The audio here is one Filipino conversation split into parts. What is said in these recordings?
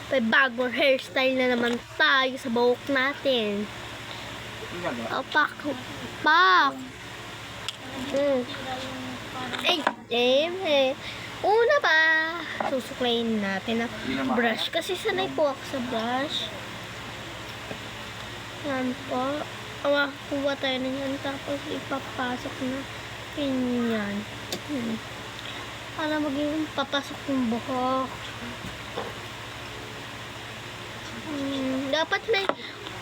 May bagong hairstyle na naman tayo sa buhok natin. Oh, pak. Una pa, susuklayin natin ang brush. Kasi sanay po ako sa brush. Yan po. Kuha tayo na yan. Tapos ipapasok na yan. Para maging papasok yung buhok. Dapat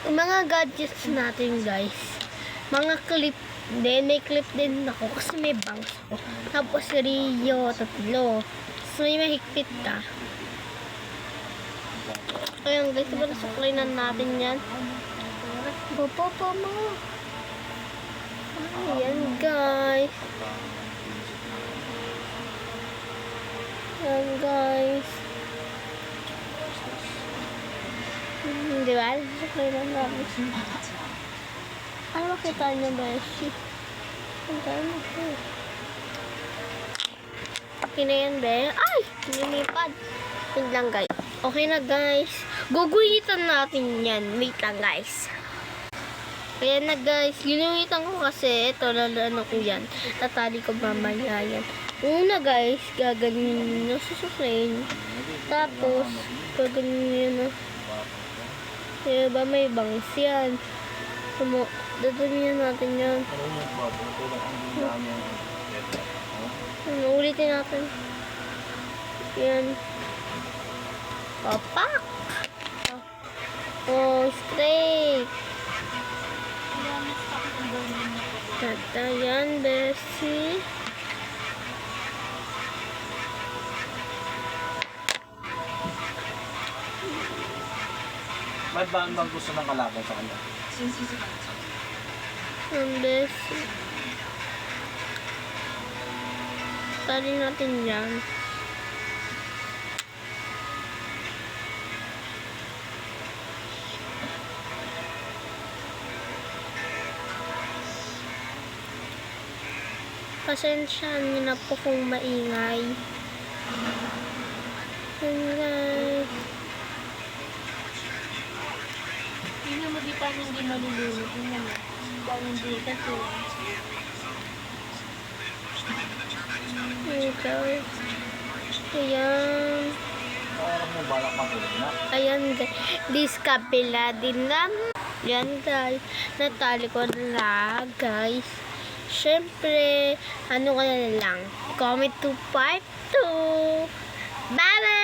mga gadgets natin, guys. Mga clip din. May clip din ako kasi may bangs ako. Tapos Rio, tatlo. So may mahigpit ka. Ayan, guys. Diba nasuklay na natin yan? Papa mo. Ayan, guys. Ayan, guys. Diba? Nasuklay na natin. Ano makita niyo, Beshi? Ang dami ko. Okay na yan, Be. Ay! Nilipad. Yun lang, guys. Okay na, guys. Guguhitan natin yan. Wait lang, guys. Kaya na, guys. Ginuhitan ko kasi. Ito, ano ko yan. Tatali ko mamaya yan. Una, guys. Gaganin nyo. Susuklayin. Tapos, gaganin nyo. Kaya ba may bangs yan? Dadamihan natin yan. Ulitin natin. Yan. Papak! Oh, straight. Yan, Bessie. Ba't ba ang gusto ng kalaban sa kanya? Yan, Bessie. Tali natin yan. Pasensyahan niyo na po kung maingay. Yan, guys. Tingnan mo, di pa hindi malulunod. Tingnan mo. Hindi kasi. Ayan, guys. Ayan. Parang mo balak matulog na. Ayan, guys. This kabila din lang. Yan, guys. Natali ko na, guys. Siyempre, ano ka na lang. Comment to part 2. Bye-bye!